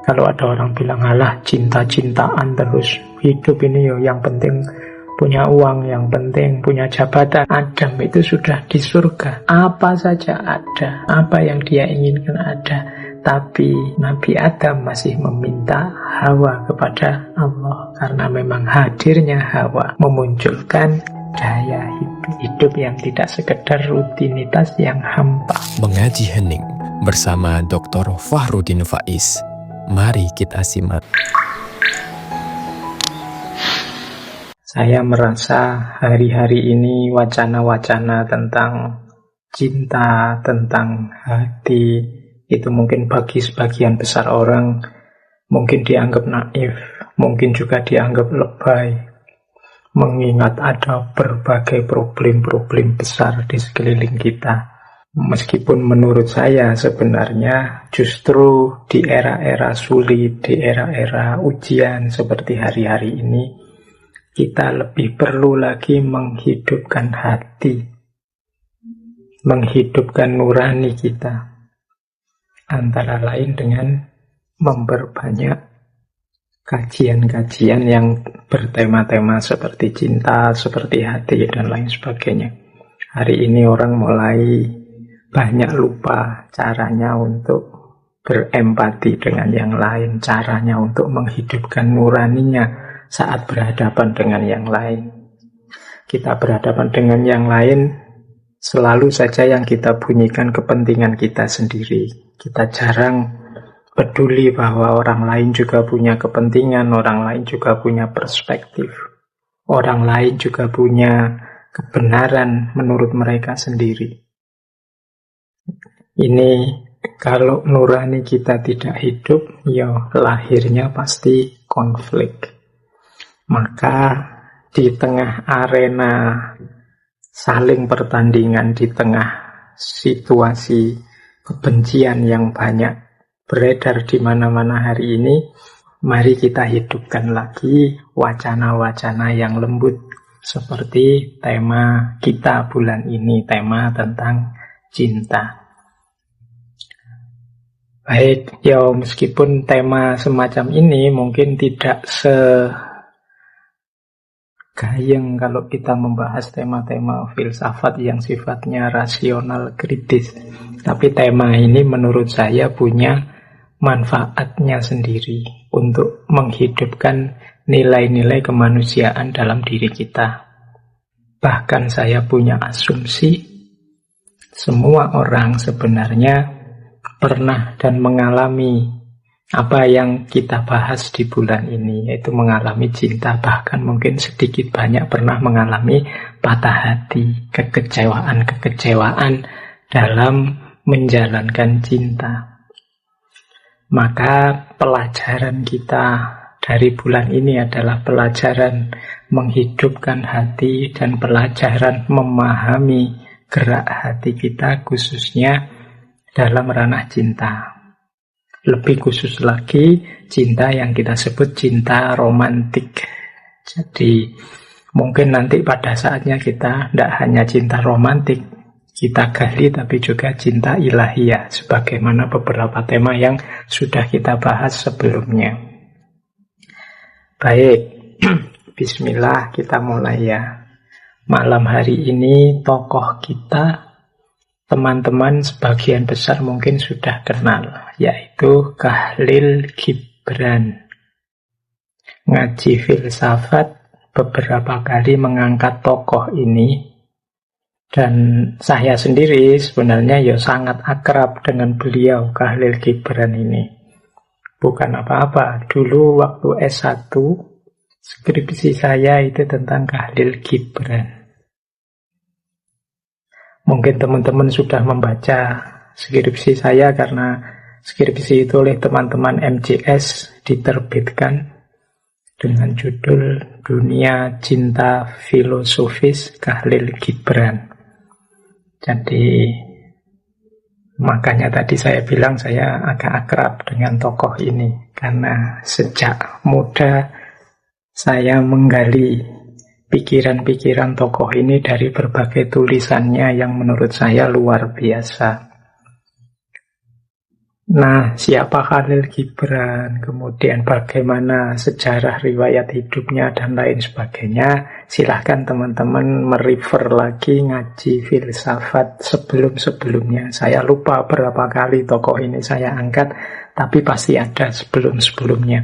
Kalau ada orang bilang, alah cinta-cintaan terus, hidup ini yang penting punya uang, yang penting punya jabatan. Adam itu sudah di surga, apa saja ada, apa yang dia inginkan ada. Tapi Nabi Adam masih meminta Hawa kepada Allah, karena memang hadirnya Hawa memunculkan daya hidup yang tidak sekedar rutinitas yang hampa. Mengaji hening bersama Dr. Fahrudin Faiz. Mari kita simak. Saya merasa hari-hari ini wacana-wacana tentang cinta, tentang hati, itu mungkin bagi sebagian besar orang mungkin dianggap naif, mungkin juga dianggap lebay, mengingat ada berbagai problem-problem besar di sekeliling kita. Meskipun menurut saya sebenarnya justru di era-era sulit, di era-era ujian seperti hari-hari ini, kita lebih perlu lagi menghidupkan hati, menghidupkan nurani kita. Antara lain dengan memperbanyak kajian-kajian yang bertema-tema seperti cinta, seperti hati, dan lain sebagainya. Hari ini orang mulai banyak lupa caranya untuk berempati dengan yang lain, caranya untuk menghidupkan nuraninya saat berhadapan dengan yang lain. Kita berhadapan dengan yang lain, selalu saja yang kita bunyikan kepentingan kita sendiri. Kita jarang peduli bahwa orang lain juga punya kepentingan, orang lain juga punya perspektif, orang lain juga punya kebenaran menurut mereka sendiri. Ini kalau nurani kita tidak hidup, ya lahirnya pasti konflik. Maka di tengah arena saling pertandingan, di tengah situasi kebencian yang banyak beredar di mana-mana hari ini, mari kita hidupkan lagi wacana-wacana yang lembut seperti tema kita bulan ini, tema tentang cinta. Baik, ya meskipun tema semacam ini mungkin tidak segayeng kalau kita membahas tema-tema filsafat yang sifatnya rasional kritis. Tapi tema ini menurut saya punya manfaatnya sendiri untuk menghidupkan nilai-nilai kemanusiaan dalam diri kita. Bahkan saya punya asumsi semua orang sebenarnya pernah dan mengalami apa yang kita bahas di bulan ini, yaitu mengalami cinta, bahkan mungkin sedikit banyak pernah mengalami patah hati, kekecewaan dalam menjalankan cinta. Maka pelajaran kita dari bulan ini adalah pelajaran menghidupkan hati dan pelajaran memahami gerak hati kita khususnya dalam ranah cinta. Lebih khusus lagi, cinta yang kita sebut cinta romantik. Jadi, mungkin nanti pada saatnya kita tidak hanya cinta romantik, kita gali tapi juga cinta ilahiyah, sebagaimana beberapa tema yang sudah kita bahas sebelumnya. Baik, bismillah, kita mulai ya. Malam hari ini tokoh kita, teman-teman sebagian besar mungkin sudah kenal, yaitu Khalil Gibran. Ngaji filsafat beberapa kali mengangkat tokoh ini, dan saya sendiri sebenarnya ya sangat akrab dengan beliau, Khalil Gibran ini. Bukan apa-apa, dulu waktu S1 skripsi saya itu tentang Khalil Gibran. Mungkin teman-teman sudah membaca skripsi saya karena skripsi itu oleh teman-teman MJS diterbitkan dengan judul Dunia Cinta Filosofis Khalil Gibran. Jadi makanya tadi saya bilang saya agak akrab dengan tokoh ini, karena sejak muda saya menggali pikiran-pikiran tokoh ini dari berbagai tulisannya yang menurut saya luar biasa. Nah, siapa Khalil Gibran, kemudian bagaimana sejarah riwayat hidupnya dan lain sebagainya, silahkan teman-teman merefer lagi ngaji filsafat sebelum-sebelumnya. Saya lupa berapa kali tokoh ini saya angkat, tapi pasti ada sebelum-sebelumnya.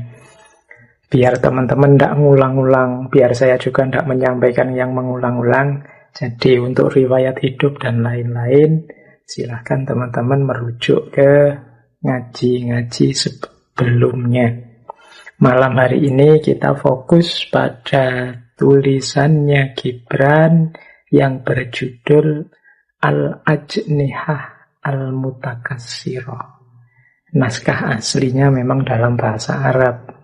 Biar teman-teman tidak ngulang-ulang, biar saya juga tidak menyampaikan yang mengulang-ulang. Jadi untuk riwayat hidup dan lain-lain, silahkan teman-teman merujuk ke ngaji-ngaji sebelumnya. Malam hari ini kita fokus pada tulisannya Gibran yang berjudul Al-Ajnihah Al-Mutakassirah. Naskah aslinya memang dalam bahasa Arab,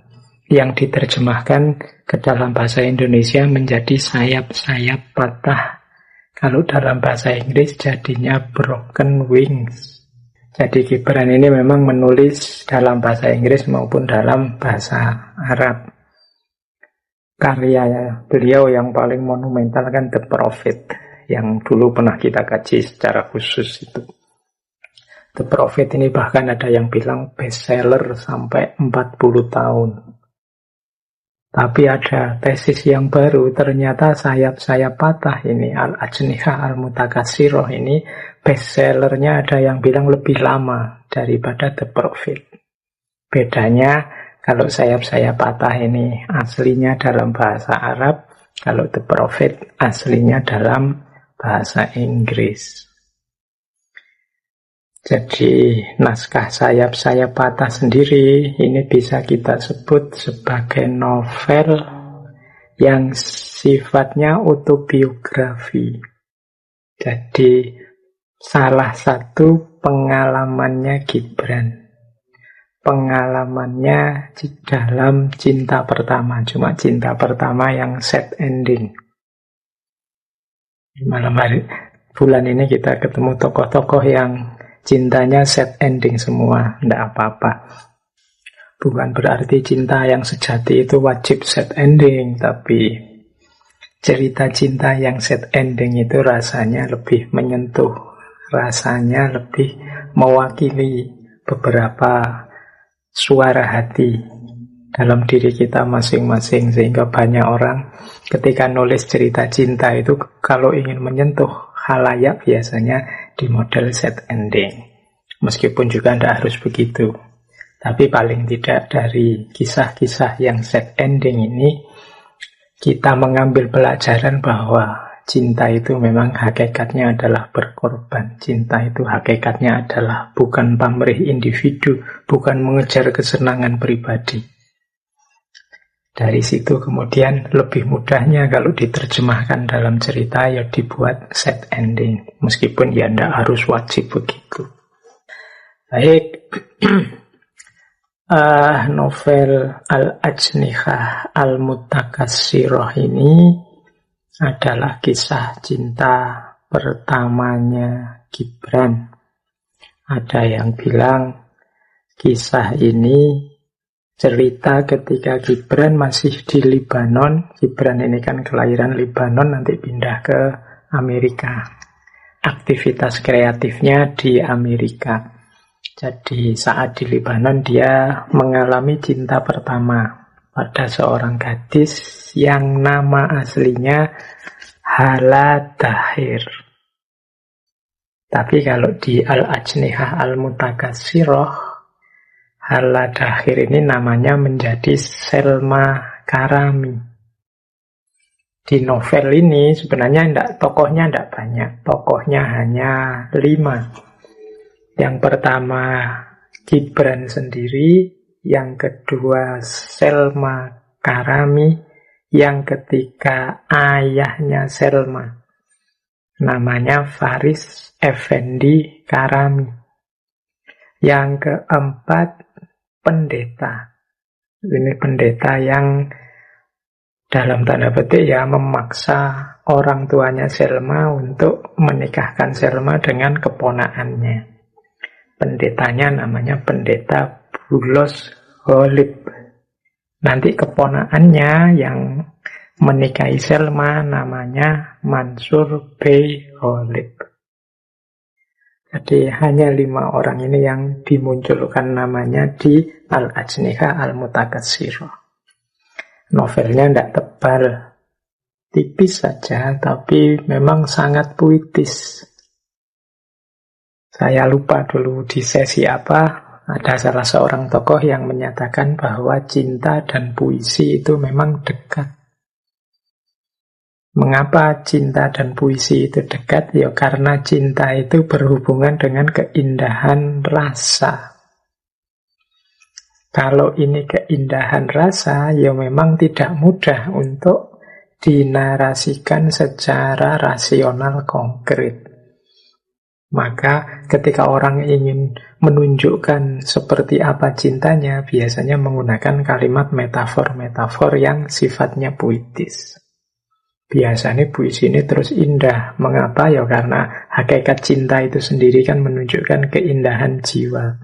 yang diterjemahkan ke dalam bahasa Indonesia menjadi sayap-sayap patah. Kalau dalam bahasa Inggris jadinya broken wings. Jadi Gibran ini memang menulis dalam bahasa Inggris maupun dalam bahasa Arab. Karya beliau yang paling monumental kan The Prophet, yang dulu pernah kita kaji secara khusus itu. The Prophet ini bahkan ada yang bilang bestseller sampai 40 tahun. Tapi ada tesis yang baru, ternyata sayap-sayap patah ini, Al-Ajnihah Al-Mutakassirah ini, bestsellernya ada yang bilang lebih lama daripada The Prophet. Bedanya, kalau sayap-sayap patah ini aslinya dalam bahasa Arab, kalau The Prophet aslinya dalam bahasa Inggris. Jadi naskah sayap-sayap patah sendiri ini bisa kita sebut sebagai novel yang sifatnya autobiografi. Jadi salah satu pengalamannya Gibran. Pengalamannya di dalam cinta pertama, cuma cinta pertama yang set ending. Malam hari bulan ini kita ketemu tokoh-tokoh yang cintanya set ending semua, tidak apa-apa. Bukan berarti cinta yang sejati itu wajib set ending, tapi cerita cinta yang set ending itu rasanya lebih menyentuh, rasanya lebih mewakili beberapa suara hati dalam diri kita masing-masing, sehingga banyak orang ketika nulis cerita cinta itu kalau ingin menyentuh khalayak biasanya di model set ending. Meskipun juga tidak harus begitu, tapi paling tidak dari kisah-kisah yang set ending ini kita mengambil pelajaran bahwa cinta itu memang hakikatnya adalah berkorban. Cinta itu hakikatnya adalah bukan pamrih individu, bukan mengejar kesenangan pribadi. Dari situ kemudian lebih mudahnya kalau diterjemahkan dalam cerita ya dibuat set ending. Meskipun ya tidak harus wajib begitu. Baik, novel Al-Ajnihah Al-Mutakassirah ini adalah kisah cinta pertamanya Gibran. Ada yang bilang kisah ini cerita ketika Gibran masih di Libanon. Gibran ini kan kelahiran Libanon, nanti pindah ke Amerika. Aktivitas kreatifnya di Amerika. Jadi saat di Libanon dia mengalami cinta pertama pada seorang gadis yang nama aslinya Hala Dahir. Tapi kalau di Al-Ajnihah Al-Mutakassirah, Hala Dahir ini namanya menjadi Selma Karami. Di novel ini sebenarnya tokohnya tidak banyak. Tokohnya hanya 5. Yang pertama Gibran sendiri, yang kedua Selma Karami, yang ketiga ayahnya Selma, namanya Faris Effendi Karami. Yang keempat pendeta. Ini pendeta yang dalam tanda petik ya memaksa orang tuanya Selma untuk menikahkan Selma dengan keponakannya. Pendetanya namanya pendeta Bulos Holib. Nanti keponakannya yang menikahi Selma namanya Mansur Bey Holib. Jadi hanya 5 orang ini yang dimunculkan namanya di Al-Ajniha Al-Mutakatsirah. Novelnya tidak tebal, tipis saja, tapi memang sangat puitis. Saya lupa dulu di sesi apa, ada salah seorang tokoh yang menyatakan bahwa cinta dan puisi itu memang dekat. Mengapa cinta dan puisi itu dekat? Ya karena cinta itu berhubungan dengan keindahan rasa. Kalau ini keindahan rasa, ya memang tidak mudah untuk dinarasikan secara rasional konkret. Maka ketika orang ingin menunjukkan seperti apa cintanya, biasanya menggunakan kalimat metafor-metafor yang sifatnya puitis. Biasanya puisi ini terus indah. Mengapa? Ya karena hakikat cinta itu sendiri kan menunjukkan keindahan jiwa.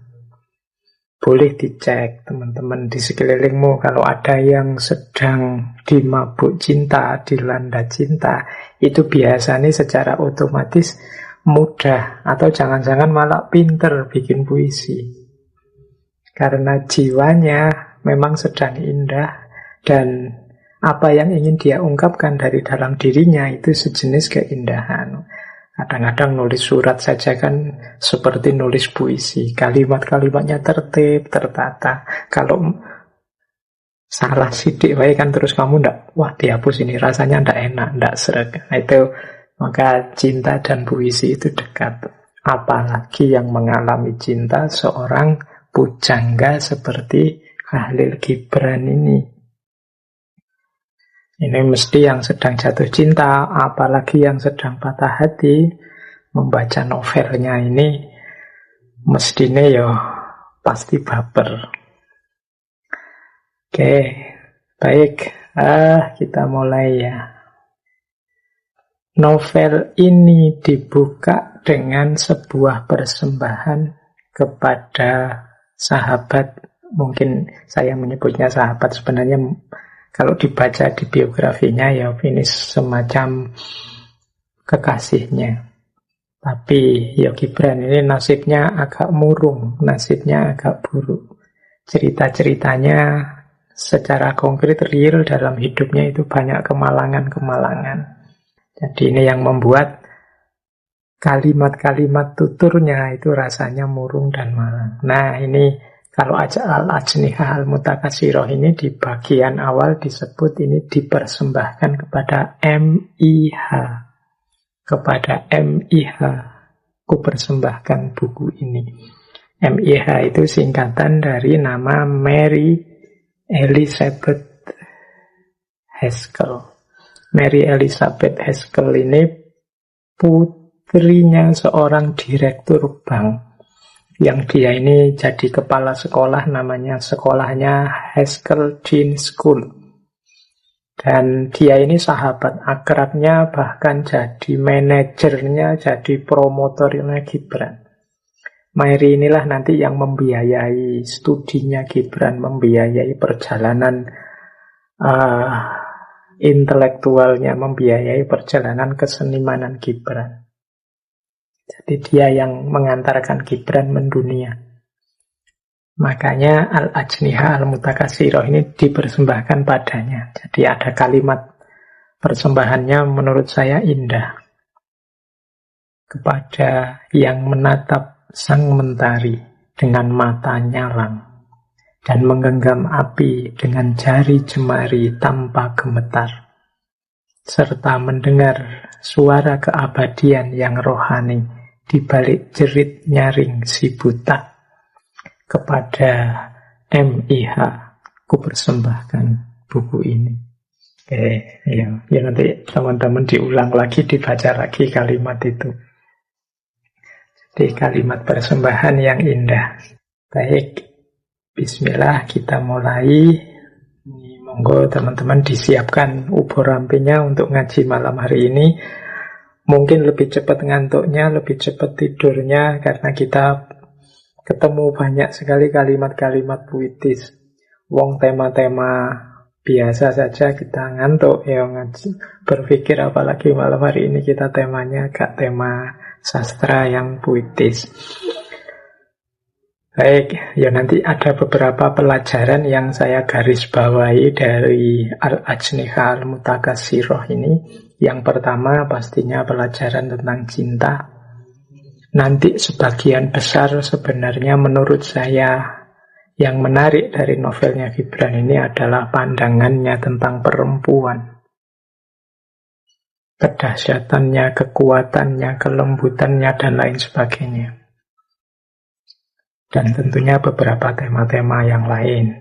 Boleh dicek teman-teman di sekelilingmu, kalau ada yang sedang dimabuk cinta, dilanda cinta, itu biasanya secara otomatis mudah atau jangan-jangan malah pinter bikin puisi. Karena jiwanya memang sedang indah dan apa yang ingin dia ungkapkan dari dalam dirinya itu sejenis keindahan. Kadang-kadang nulis surat saja kan seperti nulis puisi. Kalimat-kalimatnya tertib, tertata. Kalau salah sidik baik kan terus kamu ndak, wah dihapus ini, rasanya ndak enak, ndak sreg. Nah, itu maka cinta dan puisi itu dekat. Apalagi yang mengalami cinta seorang pujangga seperti Khalil Gibran ini. Ini mesti yang sedang jatuh cinta, apalagi yang sedang patah hati, membaca novelnya ini mestinya ya pasti baper. Oke, baik, kita mulai ya. Novel ini dibuka dengan sebuah persembahan kepada sahabat, mungkin saya menyebutnya sahabat, sebenarnya kalau dibaca di biografinya ya ini semacam kekasihnya. Tapi ya Gibran ini nasibnya agak murung, nasibnya agak buruk. Cerita-ceritanya secara konkret real dalam hidupnya itu banyak kemalangan-kemalangan. Jadi ini yang membuat kalimat-kalimat tuturnya itu rasanya murung dan malang. Nah ini kalau Al-Ajniha Al-Mutakatsirah ini di bagian awal disebut ini dipersembahkan kepada MIH. Kepada MIH, ku persembahkan buku ini. MIH itu singkatan dari nama Mary Elizabeth Haskell. Mary Elizabeth Haskell ini putrinya seorang direktur bank. Yang dia ini jadi kepala sekolah, namanya sekolahnya Haskell Dean School. Dan dia ini sahabat akrabnya, bahkan jadi manajernya, jadi promotornya Gibran. Mary inilah nanti yang membiayai studinya Gibran, membiayai perjalanan intelektualnya, membiayai perjalanan kesenimanan Gibran. Jadi dia yang mengantarkan Gibran mendunia. Makanya Al-Ajniha Al-Mutakatsirah ini dipersembahkan padanya. Jadi ada kalimat persembahannya menurut saya indah. Kepada yang menatap sang mentari dengan mata nyalang dan menggenggam api dengan jari jemari tanpa gemetar, serta mendengar suara keabadian yang rohani di balik jerit nyaring si buta. Kepada MIH ku persembahkan buku ini. Oke, ya nanti teman-teman diulang lagi, dibaca lagi kalimat itu. Jadi kalimat persembahan yang indah. Baik, bismillah, kita mulai. Monggo teman-teman disiapkan ubur rampinya untuk ngaji malam hari ini. Mungkin lebih cepat ngantuknya, lebih cepat tidurnya, karena kita ketemu banyak sekali kalimat-kalimat puitis. Wong tema-tema biasa saja kita ngantuk ya ngaji. Berpikir apalagi malam hari ini kita temanya agak tema sastra yang puitis. Baik, ya nanti ada beberapa pelajaran yang saya garis bawahi dari Al-Ajniha Al-Mutakatsirah ini. Yang pertama pastinya pelajaran tentang cinta. Nanti sebagian besar sebenarnya menurut saya yang menarik dari novelnya Gibran ini adalah pandangannya tentang perempuan. Kedahsyatannya, kekuatannya, kelembutannya, dan lain sebagainya. Dan tentunya beberapa tema-tema yang lain.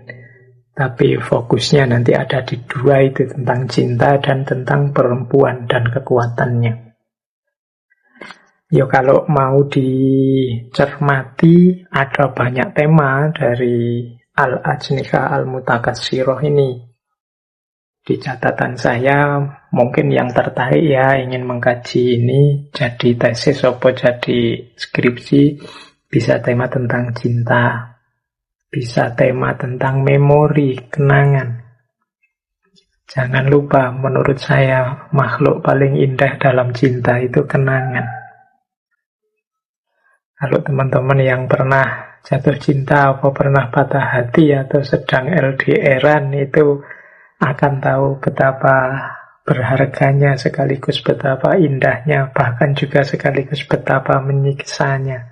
Tapi fokusnya nanti ada di dua itu, tentang cinta dan tentang perempuan dan kekuatannya. Ya kalau mau dicermati, ada banyak tema dari Al-Ajniha Al-Mutakatsirah ini. Di catatan saya, mungkin yang tertarik ya ingin mengkaji ini, jadi tesis atau jadi skripsi, bisa tema tentang cinta, bisa tema tentang memori, kenangan. Jangan lupa, menurut saya, makhluk paling indah dalam cinta itu kenangan. Kalau teman-teman yang pernah jatuh cinta atau pernah patah hati atau sedang LDR-an itu akan tahu betapa berharganya sekaligus betapa indahnya, bahkan juga sekaligus betapa menyiksanya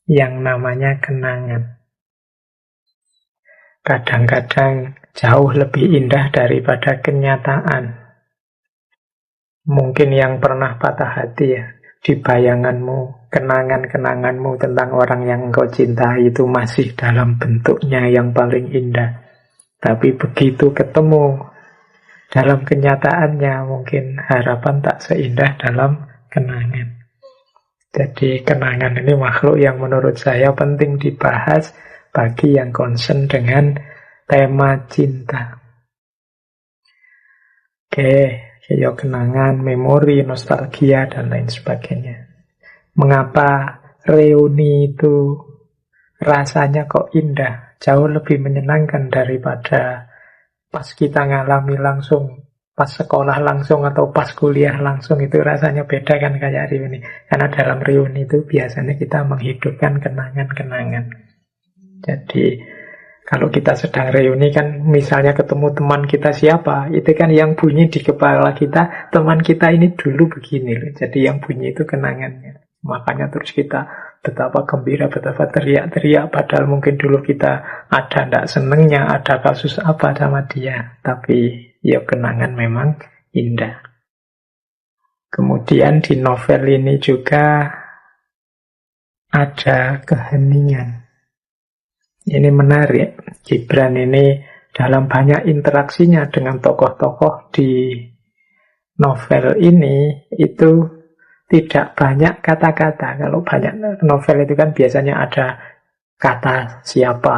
yang namanya kenangan. Kadang-kadang jauh lebih indah daripada kenyataan. Mungkin yang pernah patah hati ya, di bayanganmu, kenangan-kenanganmu tentang orang yang engkau cintai itu masih dalam bentuknya yang paling indah. Tapi begitu ketemu dalam kenyataannya, mungkin harapan tak seindah dalam kenangan. Jadi kenangan ini makhluk yang menurut saya penting dibahas bagi yang concern dengan tema cinta. Oke. Ya kenangan, memori, nostalgia, dan lain sebagainya. Mengapa reuni itu rasanya kok indah, jauh lebih menyenangkan daripada pas kita ngalami langsung, pas sekolah langsung atau pas kuliah langsung, itu rasanya beda kan kayak reuni. Karena dalam reuni itu biasanya kita menghidupkan kenangan-kenangan. Jadi kalau kita sedang reuni kan misalnya ketemu teman kita siapa, itu kan yang bunyi di kepala kita, teman kita ini dulu begini loh. Jadi yang bunyi itu kenangannya. Makanya terus kita betapa gembira, betapa teriak-teriak, padahal mungkin dulu kita ada ndak senengnya, ada kasus apa sama dia. Tapi ya kenangan memang indah. Kemudian di novel ini juga ada keheningan. Ini menarik, Gibran ini dalam banyak interaksinya dengan tokoh-tokoh di novel ini itu tidak banyak kata-kata. Kalau banyak novel itu kan biasanya ada kata siapa,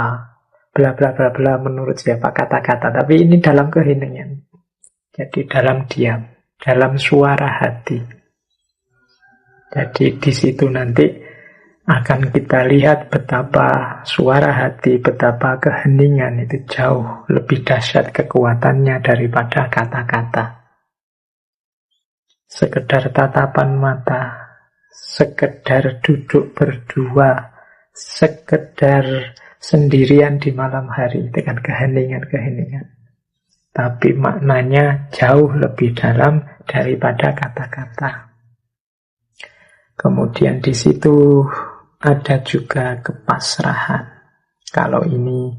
bla bla bla bla, menurut siapa, kata-kata. Tapi ini dalam keheningan. Jadi dalam diam, dalam suara hati. Jadi di situ nanti akan kita lihat betapa suara hati, betapa keheningan itu jauh lebih dahsyat kekuatannya daripada kata-kata. Sekedar tatapan mata, sekedar duduk berdua, sekedar sendirian di malam hari, itu kan keheningan-keheningan. Tapi maknanya jauh lebih dalam daripada kata-kata. Kemudian di situ ada juga kepasrahan. Kalau ini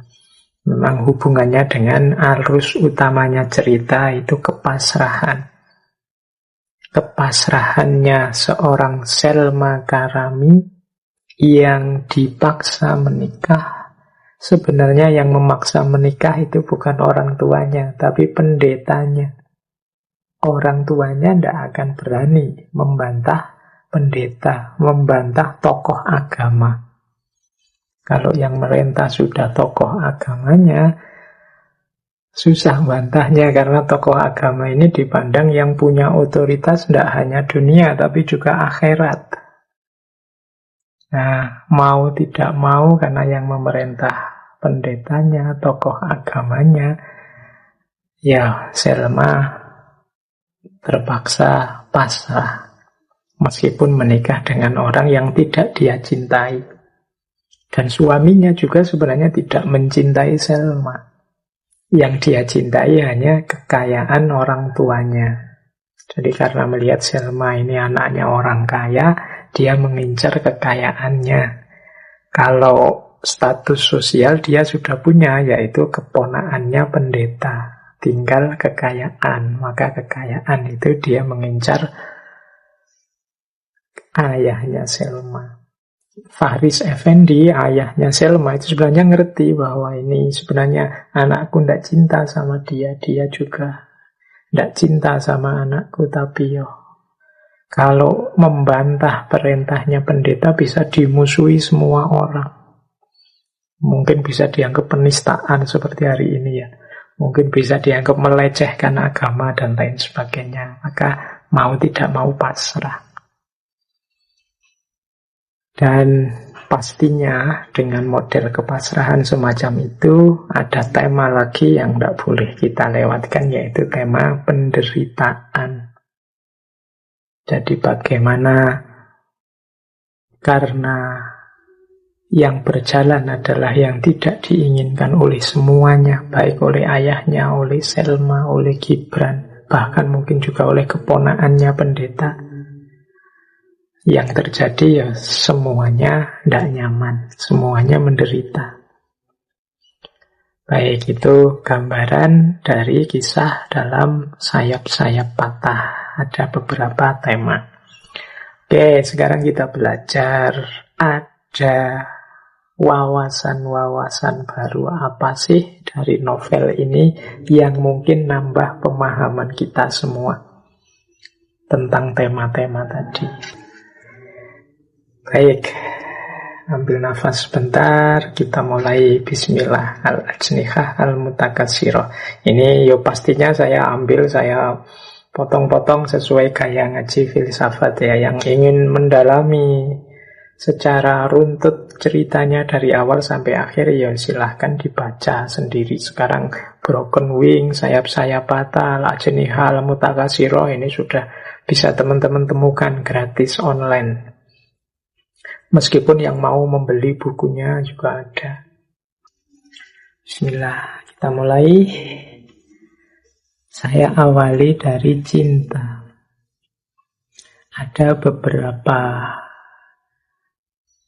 memang hubungannya dengan arus utamanya cerita itu kepasrahan. Kepasrahannya seorang Selma Karami yang dipaksa menikah. Sebenarnya yang memaksa menikah itu bukan orang tuanya, tapi pendetanya. Orang tuanya tidak akan berani membantah pendeta, membantah tokoh agama. Kalau yang merentah sudah tokoh agamanya, susah bantahnya karena tokoh agama ini dipandang yang punya otoritas tidak hanya dunia tapi juga akhirat. Nah, mau tidak mau karena yang memerintah pendetanya, tokoh agamanya, ya Selma terpaksa pasrah. meskipun menikah dengan orang yang tidak dia cintai. Dan suaminya juga sebenarnya tidak mencintai Selma. Yang dia cintai hanya kekayaan orang tuanya. Jadi karena melihat Selma ini anaknya orang kaya, dia mengincar kekayaannya. Kalau status sosial dia sudah punya, yaitu keponaannya pendeta. Tinggal kekayaan, maka kekayaan itu dia mengincar ayahnya Selma. Faris Effendi, ayahnya Selma, itu sebenarnya ngerti bahwa ini sebenarnya anakku tidak cinta sama dia, dia juga tidak cinta sama anakku, tapi kalau membantah perintahnya pendeta bisa dimusuhi semua orang. Mungkin bisa dianggap penistaan seperti hari ini ya. Mungkin bisa dianggap melecehkan agama dan lain sebagainya. Maka mau tidak mau pasrah. Dan pastinya dengan model kepasrahan semacam itu ada tema lagi yang tidak boleh kita lewatkan, yaitu tema penderitaan. Jadi bagaimana karena yang berjalan adalah yang tidak diinginkan oleh semuanya, baik oleh ayahnya, oleh Selma, oleh Gibran, bahkan mungkin juga oleh keponaannya pendeta. Yang terjadi ya semuanya tidak nyaman, semuanya menderita. Baik, itu gambaran dari kisah dalam Sayap-Sayap Patah. Ada beberapa tema. Oke, sekarang kita belajar. Ada wawasan-wawasan baru apa sih dari novel ini yang mungkin nambah pemahaman kita semua tentang tema-tema tadi. Baik, ambil nafas sebentar, kita mulai. Bismillah. Al-ajnihah al-mutakatsirah. Ini pastinya saya potong-potong sesuai gaya ngaji filsafat ya, yang ingin mendalami secara runtut ceritanya dari awal sampai akhir ya silahkan dibaca sendiri. Sekarang Broken Wing, Sayap-Sayap Patah, Al-ajnihah al-mutakatsirah ini sudah bisa teman-teman temukan gratis online. Meskipun yang mau membeli bukunya juga ada. Bismillah, kita mulai. Saya awali dari cinta. Ada beberapa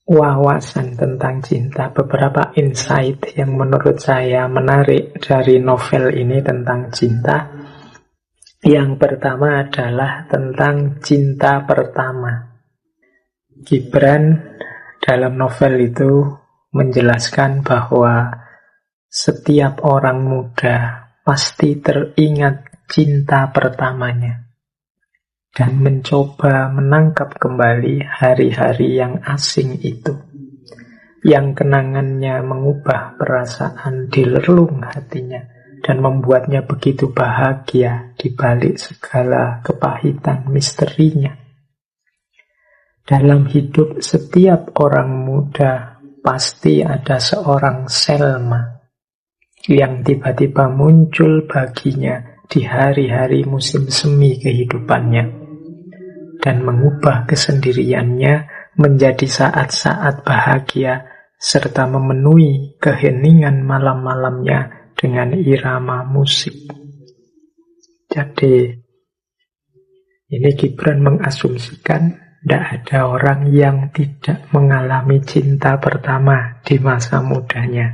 wawasan tentang cinta, beberapa insight yang menurut saya menarik dari novel ini tentang cinta. Yang pertama adalah tentang cinta pertama. Gibran dalam novel itu menjelaskan bahwa setiap orang muda pasti teringat cinta pertamanya dan mencoba menangkap kembali hari-hari yang asing itu, yang kenangannya mengubah perasaan di relung hatinya dan membuatnya begitu bahagia di balik segala kepahitan misterinya. Dalam hidup setiap orang muda pasti ada seorang Selma yang tiba-tiba muncul baginya di hari-hari musim semi kehidupannya dan mengubah kesendiriannya menjadi saat-saat bahagia serta memenuhi keheningan malam-malamnya dengan irama musik. Jadi ini Gibran mengasumsikan tidak ada orang yang tidak mengalami cinta pertama di masa mudanya.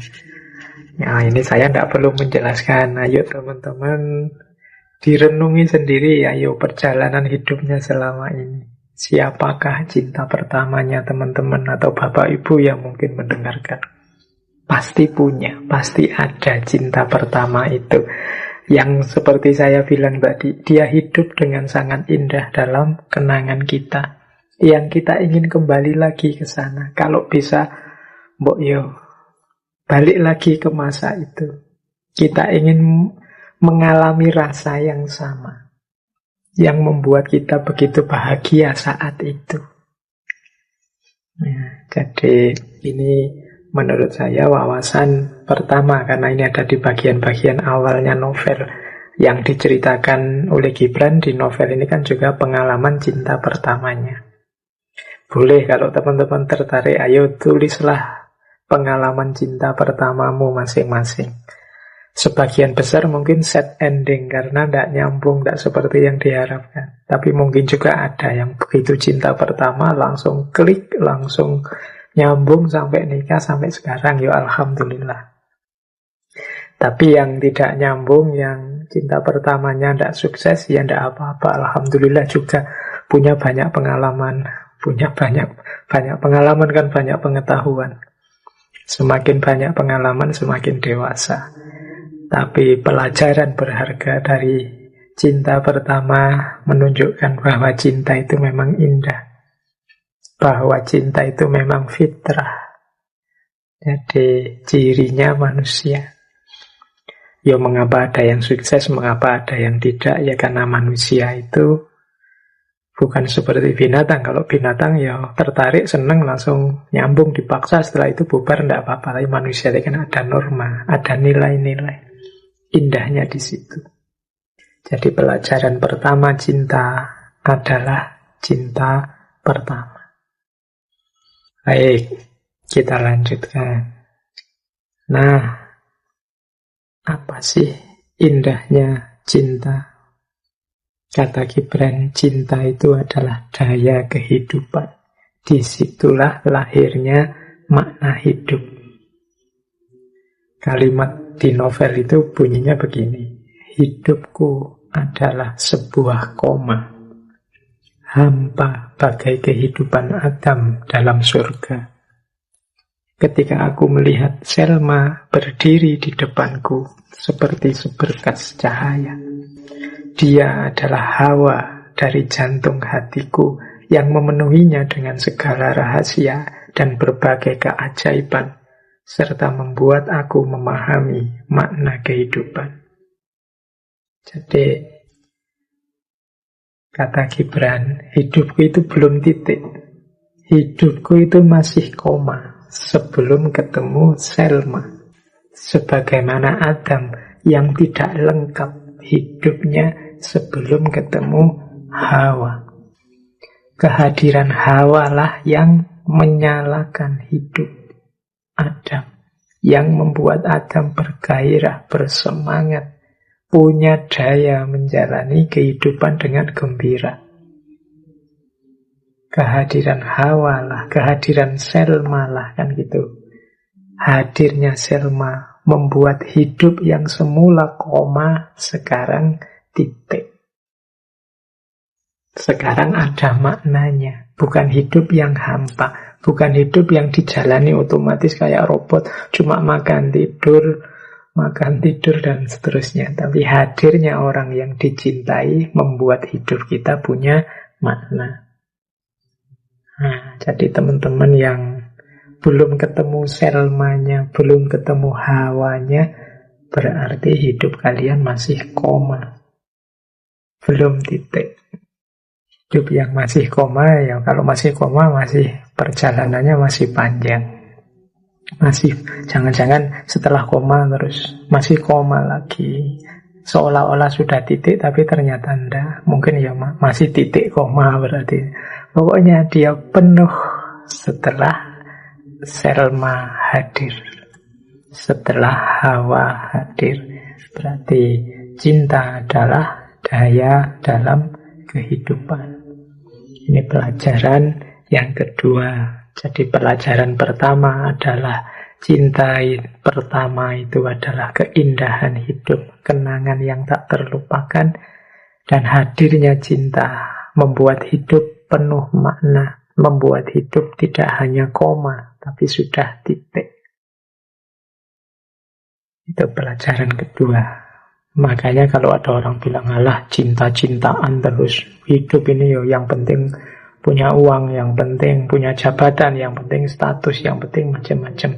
Nah, ini saya tidak perlu menjelaskan. Ayo teman-teman direnungi sendiri. Ayo perjalanan hidupnya selama ini. Siapakah cinta pertamanya teman-teman atau bapak ibu yang mungkin mendengarkan? Pasti punya, pasti ada cinta pertama itu. Yang seperti saya bilang tadi, dia hidup dengan sangat indah dalam kenangan kita. Yang kita ingin kembali lagi ke sana. Kalau bisa, balik lagi ke masa itu. Kita ingin mengalami rasa yang sama, yang membuat kita begitu bahagia saat itu. Nah, jadi ini menurut saya wawasan pertama, karena ini ada di bagian-bagian awalnya novel. Yang diceritakan oleh Gibran di novel ini kan juga pengalaman cinta pertamanya. Boleh kalau teman-teman tertarik, ayo tulislah pengalaman cinta pertamamu masing-masing. Sebagian besar mungkin sad ending karena tidak nyambung, tidak seperti yang diharapkan. Tapi mungkin juga ada yang begitu cinta pertama langsung klik, langsung nyambung sampai nikah, sampai sekarang. Ya alhamdulillah. Tapi yang tidak nyambung, yang cinta pertamanya tidak sukses, ya tidak apa-apa. Alhamdulillah juga punya banyak pengalaman. Punya banyak pengalaman kan banyak pengetahuan. Semakin banyak pengalaman semakin dewasa. Tapi pelajaran berharga dari cinta pertama menunjukkan bahwa cinta itu memang indah. Bahwa cinta itu memang fitrah. Jadi cirinya manusia. Ya mengapa ada yang sukses, mengapa ada yang tidak? Ya karena manusia itu bukan seperti binatang. Kalau binatang ya tertarik, seneng, langsung nyambung, dipaksa, setelah itu bubar, tidak apa-apa. Tapi manusia itu kan ada norma, ada nilai-nilai. Indahnya di situ. Jadi pelajaran pertama cinta adalah cinta pertama. Baik, kita lanjutkan. Nah, apa sih indahnya cinta? Kata Gibran, cinta itu adalah daya kehidupan. Disitulah lahirnya makna hidup. Kalimat di novel itu bunyinya begini. Hidupku adalah sebuah koma. Hampa bagai kehidupan Adam dalam surga. Ketika aku melihat Selma berdiri di depanku seperti seberkas cahaya. Dia adalah Hawa dari jantung hatiku yang memenuhinya dengan segala rahasia dan berbagai keajaiban, serta membuat aku memahami makna kehidupan. Jadi, kata Gibran, hidupku itu belum titik. Hidupku itu masih koma sebelum ketemu Selma. Sebagaimana Adam yang tidak lengkap hidupnya sebelum ketemu Hawa. Kehadiran Hawa lah yang menyalakan hidup Adam, yang membuat Adam bergairah, bersemangat, punya daya menjalani kehidupan dengan gembira. Kehadiran Hawa lah, kehadiran Selma lah, kan gitu. Hadirnya Selma membuat hidup yang semula koma sekarang titik. Sekarang ada maknanya, bukan hidup yang hampa, bukan hidup yang dijalani otomatis kayak robot, cuma makan tidur dan seterusnya. Tapi hadirnya orang yang dicintai membuat hidup kita punya makna. Nah, jadi teman-teman yang belum ketemu Selmanya, belum ketemu Hawanya, berarti hidup kalian masih koma. Belum titik. Hidup yang masih koma, ya kalau masih koma, masih perjalanannya masih panjang. Masih, jangan-jangan setelah koma terus masih koma lagi. Seolah-olah sudah titik, tapi ternyata enggak. Mungkin ya masih titik koma berarti. Pokoknya dia penuh setelah Selma hadir. Setelah Hawa hadir. Berarti cinta adalah daya dalam kehidupan. Ini pelajaran yang kedua. Jadi pelajaran pertama adalah cinta pertama itu adalah keindahan hidup, kenangan yang tak terlupakan, dan hadirnya cinta membuat hidup penuh makna, membuat hidup tidak hanya koma, tapi sudah titik. Itu pelajaran kedua. Makanya kalau ada orang bilang, alah cinta-cintaan terus, hidup ini yo yang penting punya uang, yang penting punya jabatan, yang penting status, yang penting macam-macam.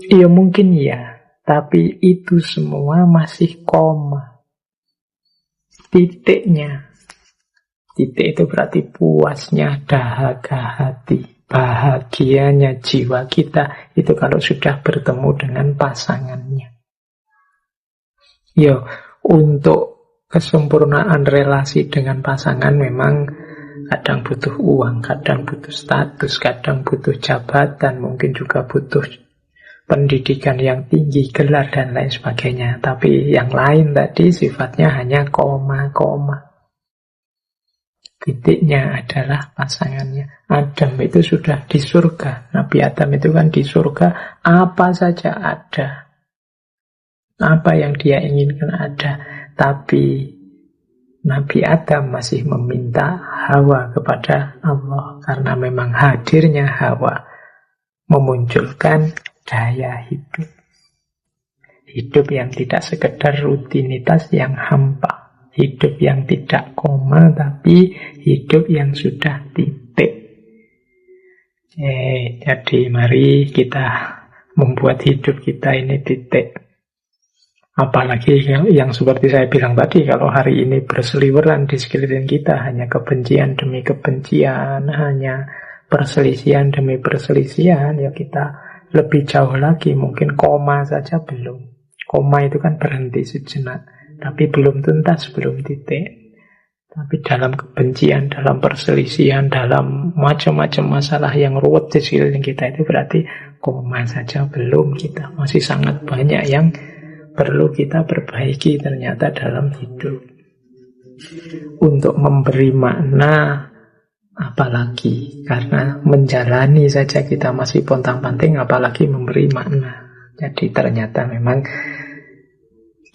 Iya mungkin ya, tapi itu semua masih koma. Titiknya. Titik itu berarti puasnya dahaga hati, bahagianya jiwa kita, itu kalau sudah bertemu dengan pasangannya. Yo, untuk kesempurnaan relasi dengan pasangan memang Kadang butuh uang, kadang butuh status, kadang butuh jabatan, mungkin juga butuh pendidikan yang tinggi, gelar dan lain sebagainya. Tapi yang lain tadi sifatnya hanya koma-koma. Titiknya adalah pasangannya. Adam itu sudah di surga. Nabi Adam itu kan di surga, apa saja ada. Apa yang dia inginkan ada. Tapi Nabi Adam masih meminta Hawa kepada Allah. Karena memang hadirnya Hawa memunculkan daya hidup. Hidup yang tidak sekedar rutinitas yang hampa. Hidup yang tidak koma, tapi hidup yang sudah titik. Jadi mari kita membuat hidup kita ini titik. Apalagi yang seperti saya bilang tadi, kalau hari ini berseliweran di sekeliling kita hanya kebencian demi kebencian, hanya perselisihan demi perselisihan, ya kita lebih jauh lagi, mungkin koma saja belum. Koma itu kan berhenti sejenak. Tapi belum tuntas, belum titik. Tapi dalam kebencian, dalam perselisihan, dalam macam-macam masalah yang ruwet di sekeliling kita itu berarti koma saja belum kita. Masih sangat banyak yang perlu kita perbaiki ternyata dalam hidup. Untuk memberi makna apalagi, karena menjalani saja kita masih pontang-panting, apalagi memberi makna. Jadi ternyata memang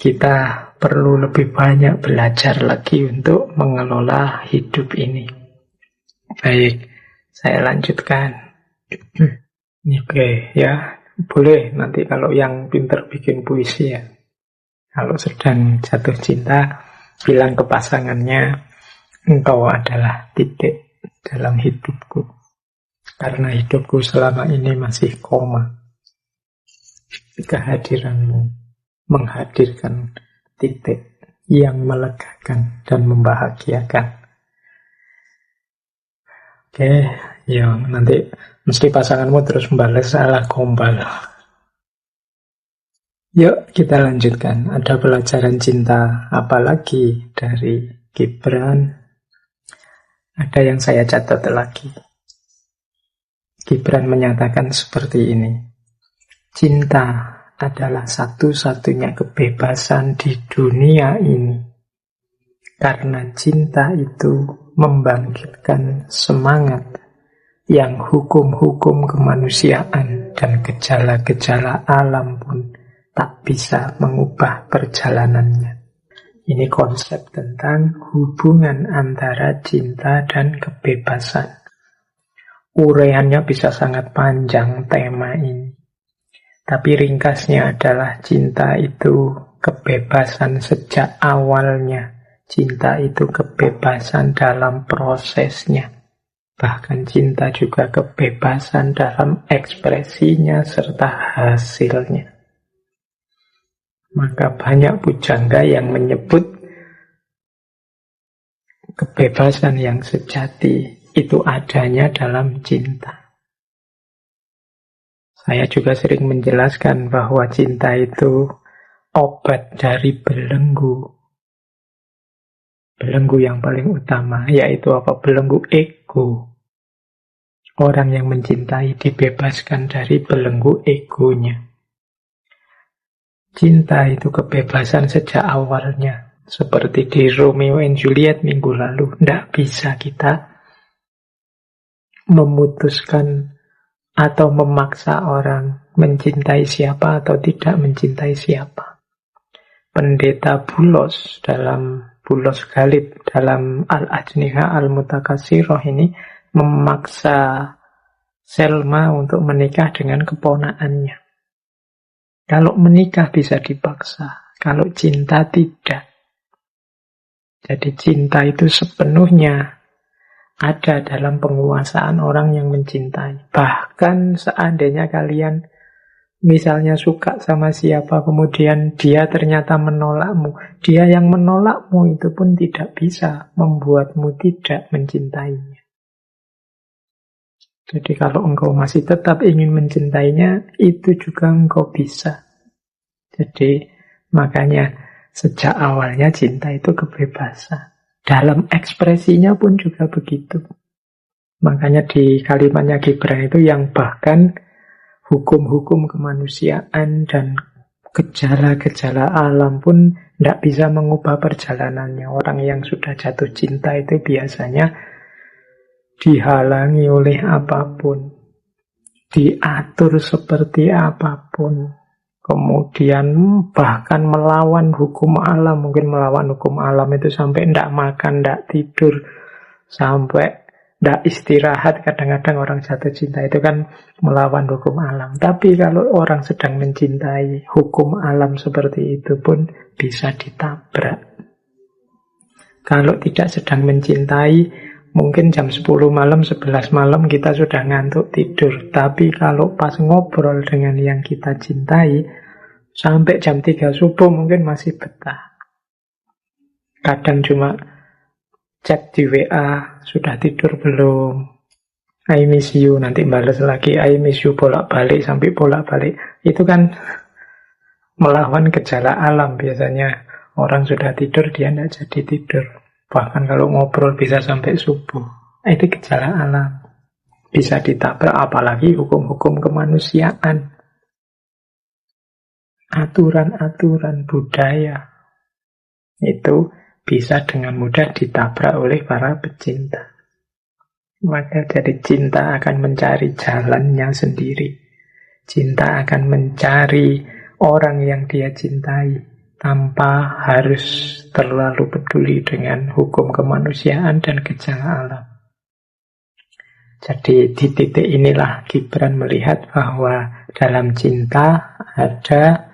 kita perlu lebih banyak belajar lagi untuk mengelola hidup ini. Baik, saya lanjutkan. Oke, ya boleh nanti kalau yang pinter bikin puisi ya. Kalau sedang jatuh cinta, bilang ke pasangannya, engkau adalah titik dalam hidupku. Karena hidupku selama ini masih koma. Kehadiranmu menghadirkan titik yang melegakan dan membahagiakan. Oke, ya nanti mesti pasanganmu terus membalas salah gombal. Yuk kita lanjutkan. Ada pelajaran cinta apalagi dari Gibran? Ada yang saya catat lagi. Gibran menyatakan seperti ini. Cinta adalah satu-satunya kebebasan di dunia ini. Karena cinta itu membangkitkan semangat yang hukum-hukum kemanusiaan dan gejala-gejala alam pun tak bisa mengubah perjalanannya. Ini konsep tentang hubungan antara cinta dan kebebasan. Uraiannya bisa sangat panjang tema ini. Tapi ringkasnya adalah cinta itu kebebasan sejak awalnya. Cinta itu kebebasan dalam prosesnya. Bahkan cinta juga kebebasan dalam ekspresinya serta hasilnya. Maka banyak pujangga yang menyebut kebebasan yang sejati itu adanya dalam cinta. Saya juga sering menjelaskan bahwa cinta itu obat dari belenggu. Belenggu yang paling utama, yaitu apa? Belenggu ego. Orang yang mencintai dibebaskan dari belenggu egonya. Cinta itu kebebasan sejak awalnya. Seperti di Romeo and Juliet minggu lalu. Tidak bisa kita memutuskan atau memaksa orang mencintai siapa atau tidak mencintai siapa. Pendeta Bulos dalam Bulos Galib dalam Al-Ajniha Al-Mutakasirah ini memaksa Selma untuk menikah dengan keponakannya. Kalau menikah bisa dipaksa, kalau cinta tidak. Jadi cinta itu sepenuhnya ada dalam penguasaan orang yang mencintai. Bahkan seandainya kalian misalnya suka sama siapa, kemudian dia ternyata menolakmu, dia yang menolakmu itu pun tidak bisa membuatmu tidak mencintainya. Jadi kalau engkau masih tetap ingin mencintainya, itu juga engkau bisa. Jadi makanya sejak awalnya cinta itu kebebasan. Dalam ekspresinya pun juga begitu. Makanya di kalimatnya Gibran itu yang bahkan hukum-hukum kemanusiaan dan gejala-gejala alam pun tidak bisa mengubah perjalanannya. Orang yang sudah jatuh cinta itu biasanya dihalangi oleh apapun, diatur seperti apapun, kemudian bahkan melawan hukum alam. Mungkin melawan hukum alam itu sampai tidak makan, tidak tidur, sampai tidak istirahat. Kadang-kadang orang jatuh cinta itu kan melawan hukum alam. Tapi kalau orang sedang mencintai, hukum alam seperti itu pun bisa ditabrak. Kalau tidak sedang mencintai, mungkin jam 10 malam, 11 malam kita sudah ngantuk tidur. Tapi kalau pas ngobrol dengan yang kita cintai, sampai jam 3 subuh mungkin masih betah. Kadang cuma chat di WA, sudah tidur belum? I miss you, nanti balas lagi I miss you, bolak-balik sampai bolak-balik. Itu kan melawan gejala alam biasanya. Orang sudah tidur, dia tidak jadi tidur. Bahkan kalau ngobrol bisa sampai subuh. Itu gejala alam. Bisa ditabrak, apalagi hukum-hukum kemanusiaan. Aturan-aturan budaya. Itu bisa dengan mudah ditabrak oleh para pecinta. Maka dari cinta akan mencari jalannya sendiri. Cinta akan mencari orang yang dia cintai tanpa harus terlalu peduli dengan hukum kemanusiaan dan gejala alam. Jadi di titik inilah Gibran melihat bahwa dalam cinta ada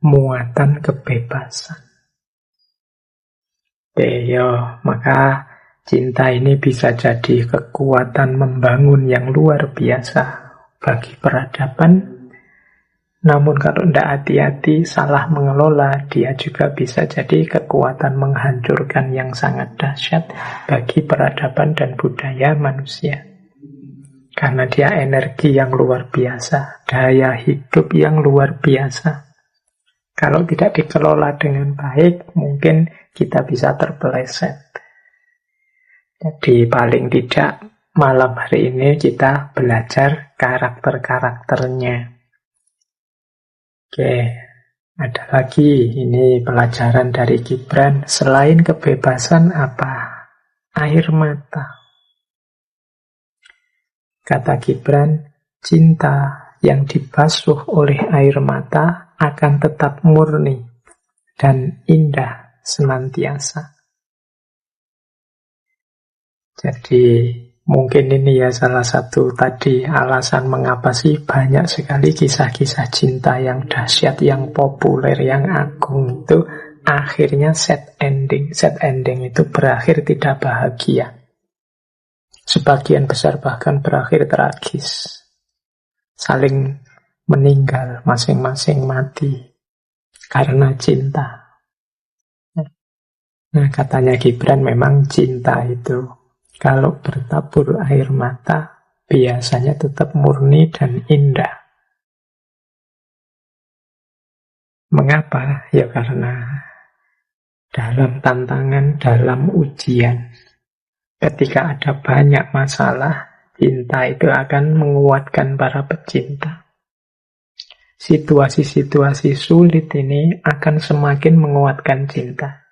muatan kebebasan. Maka cinta ini bisa jadi kekuatan membangun yang luar biasa bagi peradaban. Namun kalau tidak hati-hati, salah mengelola, dia juga bisa jadi kekuatan menghancurkan yang sangat dahsyat bagi peradaban dan budaya manusia. Karena dia energi yang luar biasa, daya hidup yang luar biasa. Kalau tidak dikelola dengan baik, mungkin kita bisa terpeleset. Jadi paling tidak malam hari ini kita belajar karakter-karakternya. Oke, ada lagi ini pelajaran dari Gibran. Selain kebebasan apa? Air mata. Kata Gibran, cinta yang dibasuh oleh air mata akan tetap murni dan indah senantiasa. Jadi mungkin ini ya salah satu tadi alasan mengapa sih banyak sekali kisah-kisah cinta yang dahsyat, yang populer, yang agung itu akhirnya sad ending. Sad ending itu berakhir tidak bahagia. Sebagian besar bahkan berakhir tragis. Saling meninggal, masing-masing mati karena cinta. Nah, katanya Gibran memang cinta itu kalau bertabur air mata biasanya tetap murni dan indah. Mengapa? Ya karena dalam tantangan, dalam ujian, ketika ada banyak masalah, cinta itu akan menguatkan para pecinta. Situasi-situasi sulit ini akan semakin menguatkan cinta.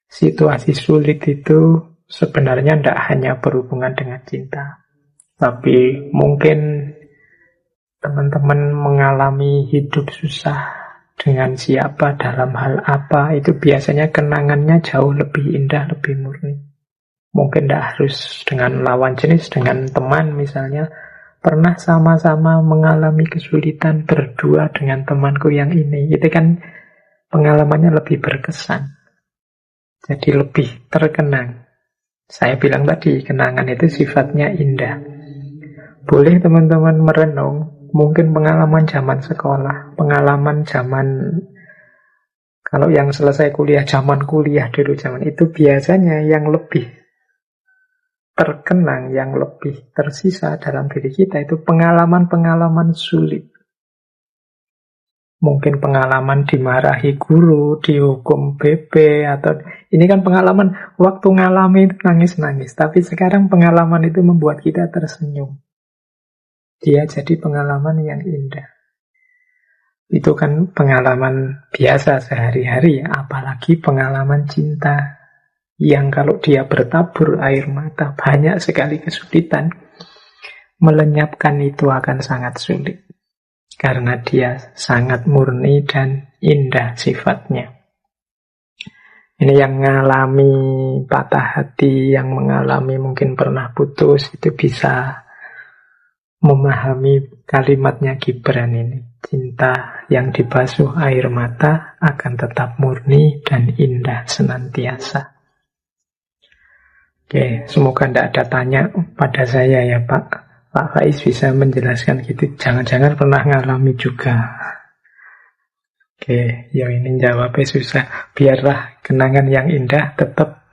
Situasi sulit itu sebenarnya tidak hanya berhubungan dengan cinta. Tapi mungkin teman-teman mengalami hidup susah dengan siapa, dalam hal apa, itu biasanya kenangannya jauh lebih indah, lebih murni. Mungkin tidak harus dengan lawan jenis, dengan teman misalnya. Pernah sama-sama mengalami kesulitan berdua dengan temanku yang ini. Itu kan pengalamannya lebih berkesan. Jadi lebih terkenang. Saya bilang tadi, kenangan itu sifatnya indah. Boleh teman-teman merenung, mungkin pengalaman zaman sekolah, pengalaman zaman, kalau yang selesai kuliah, zaman kuliah dulu, zaman itu biasanya yang lebih terkenang, yang lebih tersisa dalam diri kita itu pengalaman-pengalaman sulit. Mungkin pengalaman dimarahi guru, dihukum BP, atau ini kan pengalaman waktu ngalami itu nangis-nangis. Tapi sekarang pengalaman itu membuat kita tersenyum. Dia jadi pengalaman yang indah. Itu kan pengalaman biasa sehari-hari, apalagi pengalaman cinta. Yang kalau dia bertabur air mata, banyak sekali kesulitan. Melenyapkan itu akan sangat sulit. Karena dia sangat murni dan indah sifatnya. Ini yang mengalami patah hati, yang mengalami mungkin pernah putus, itu bisa memahami kalimatnya Gibran ini. Cinta yang dibasuh air mata akan tetap murni dan indah senantiasa. Oke, semoga tidak ada tanya pada saya ya Pak. Pak Faiz bisa menjelaskan gitu. Jangan-jangan pernah ngalami juga. Oke, ya ini jawabnya susah. Biarlah kenangan yang indah tetap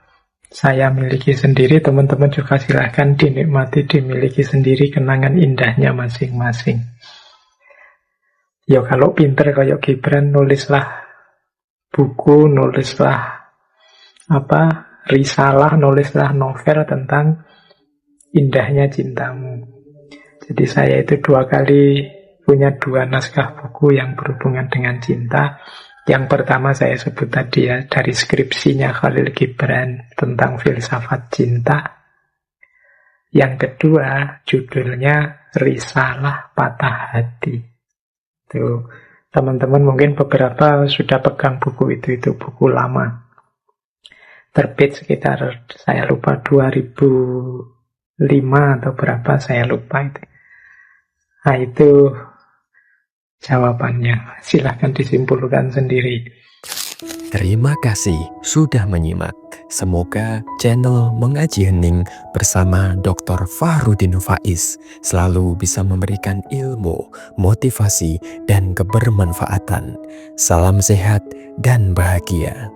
saya miliki sendiri. Teman-teman juga silahkan dinikmati, dimiliki sendiri kenangan indahnya masing-masing. Ya kalau pinter kayak Gibran, nulislah buku, nulislah risalah, nulislah novel tentang indahnya cintamu. Jadi saya itu 2 kali punya 2 naskah buku yang berhubungan dengan cinta. Yang pertama saya sebut tadi ya, dari skripsinya Khalil Gibran tentang filsafat cinta. Yang kedua judulnya Risalah Patah Hati. Tuh, teman-teman mungkin beberapa sudah pegang buku itu buku lama. Terbit sekitar saya lupa 2005 atau berapa saya lupa itu. Nah itu jawabannya. Silahkan disimpulkan sendiri. Terima kasih sudah menyimak. Semoga channel Mengaji Hening bersama Dr. Fahrudin Faiz selalu bisa memberikan ilmu, motivasi, dan kebermanfaatan. Salam sehat dan bahagia.